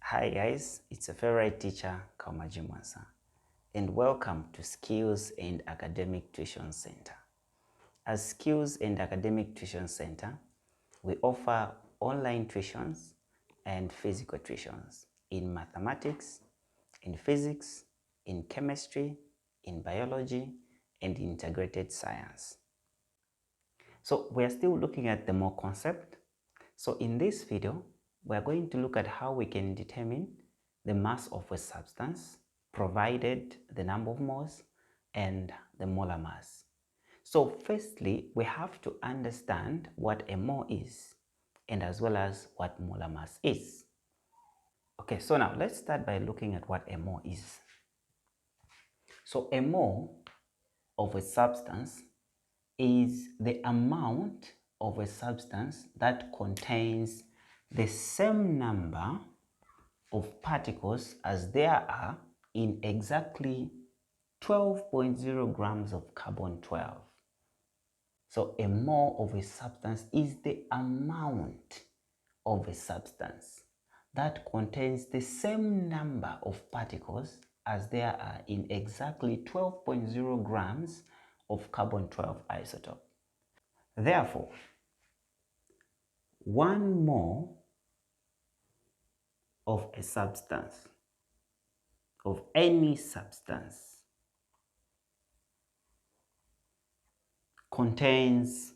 Hi guys, it's a favorite teacher, Kamajimwansa, and welcome to Skills and Academic Tuition Center. As Skills and Academic Tuition Center, we offer online tuitions and physical tuitions in mathematics, in physics, in chemistry, in biology, and integrated science. So we are still looking at the more concept. So in this video, we are going to look at how we can determine the mass of a substance, provided the number of moles and the molar mass. So firstly, we have to understand what a mole is and as well as what molar mass is. Okay, so now let's start by looking at what a mole is. So a mole of a substance is the amount of a substance that contains the same number of particles as there are in exactly 12.0 grams of carbon-12. So a mole of a substance is the amount of a substance that contains the same number of particles as there are in exactly 12.0 grams of carbon-12 isotope. Therefore, 1 mole of a substance, of any substance, contains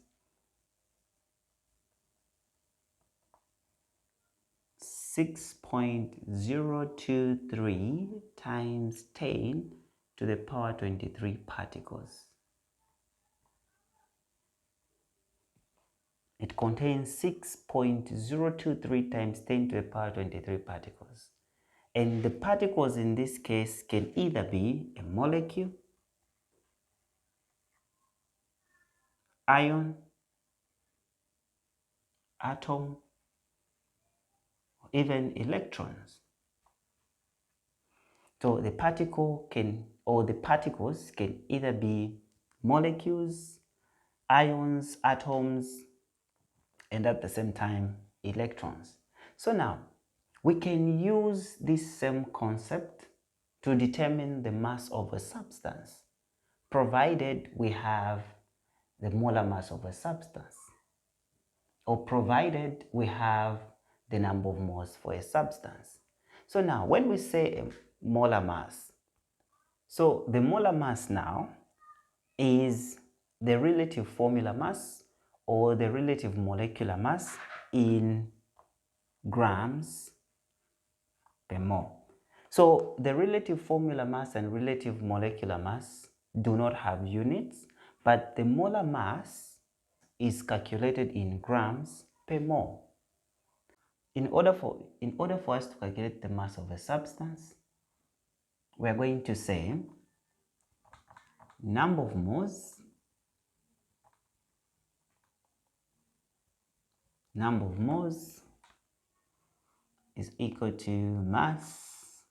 6.023 times 10 to the power 23 particles. It contains 6.023 times 10 to the power 23 particles. And the particles in this case can either be a molecule, ion, atom, or even electrons. So the particles can either be molecules, ions, atoms, and at the same time electrons. So now we can use this same concept to determine the mass of a substance, provided we have the molar mass of a substance, or provided we have the number of moles for a substance. So now when we say a molar mass, so the molar mass now is the relative formula mass or the relative molecular mass in grams per mole. So the relative formula mass and relative molecular mass do not have units, but the molar mass is calculated in grams per mole. In order for us to calculate the mass of a substance, we are going to say number of moles is equal to mass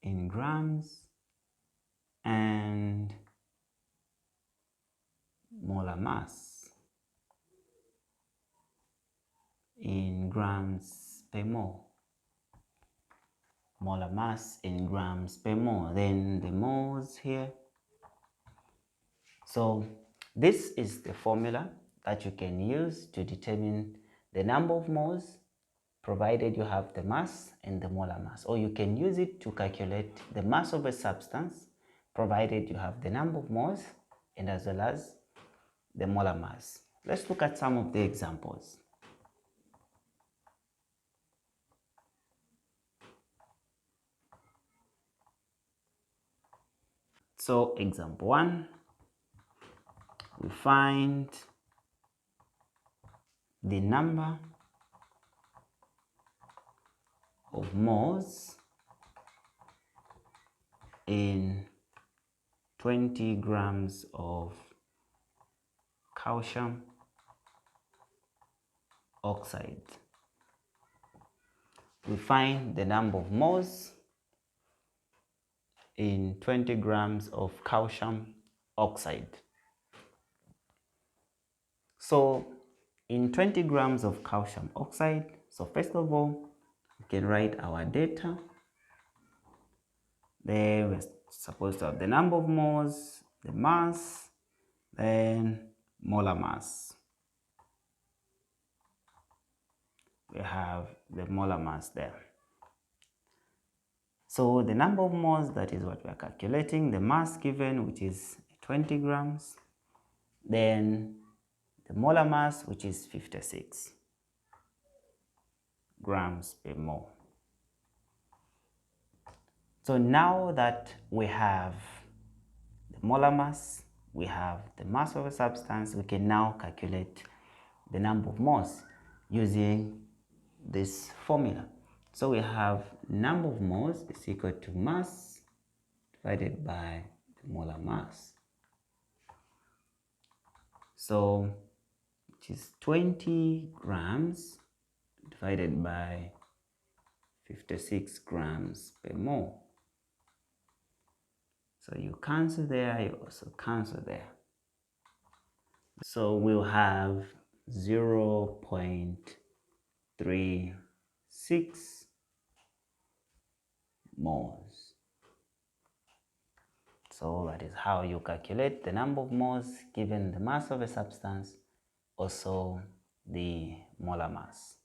in grams and molar mass in grams per mole. Molar mass in grams per mole. Then the moles here. So this is the formula that you can use to determine the number of moles, provided you have the mass and the molar mass. Or you can use it to calculate the mass of a substance, provided you have the number of moles and as well as the molar mass. Let's look at some of the examples. So example 1, we find the number of moles in 20 grams of calcium oxide. We find the number of moles in 20 grams of calcium oxide. So in 20 grams of calcium oxide, so first of all, can write our data. Then we're supposed to have the number of moles, the mass, then molar mass. We have the molar mass there. So the number of moles, that is what we are calculating. The mass given, which is 20 grams. Then the molar mass, which is 56 grams per mole. So now that we have the molar mass, we have the mass of a substance, we can now calculate the number of moles using this formula. So we have number of moles is equal to mass divided by the molar mass. So which is 20 grams divided by 56 grams per mole. So you cancel there, you also cancel there. So we'll have 0.36 moles. So that is how you calculate the number of moles given the mass of a substance, also the molar mass.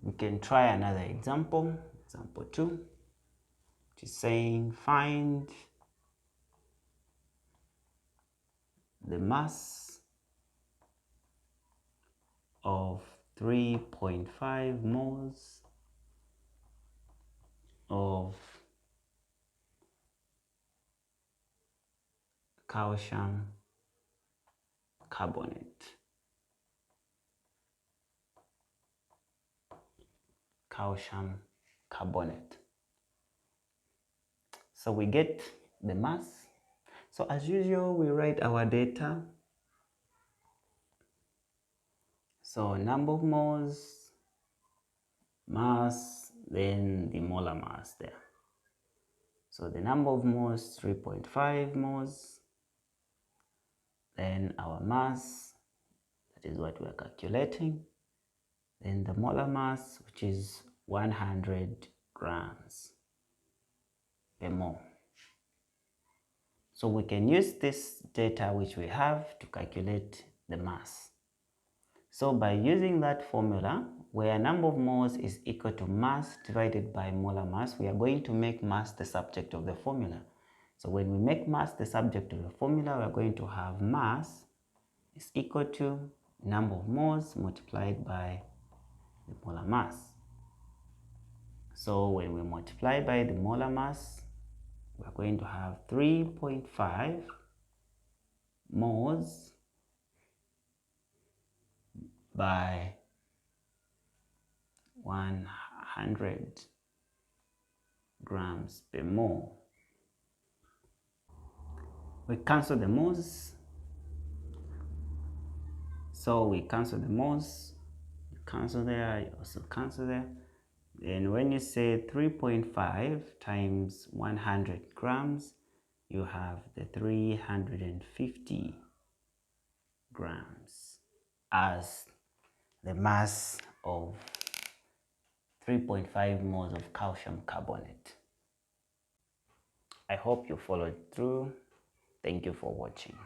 We can try another example, example 2, which is saying find the mass of 3.5 moles of calcium carbonate. Calcium carbonate. So we get the mass. So as usual, we write our data. So number of moles, mass, then the molar mass there. So the number of moles, 3.5 moles. Then our mass, that is what we are calculating. Then the molar mass, which is 100 grams per mole. So we can use this data which we have to calculate the mass. So by using that formula, where number of moles is equal to mass divided by molar mass, we are going to make mass the subject of the formula. So when we make mass the subject of the formula, we are going to have mass is equal to number of moles multiplied by the molar mass. So when we multiply by the molar mass, we are going to have 3.5 moles by 100 grams per mole. We cancel the moles. So we cancel the moles. You cancel there, you also cancel there. And when you say 3.5 times 100 grams, you have the 350 grams as the mass of 3.5 moles of calcium carbonate. I hope you followed through. Thank you for watching.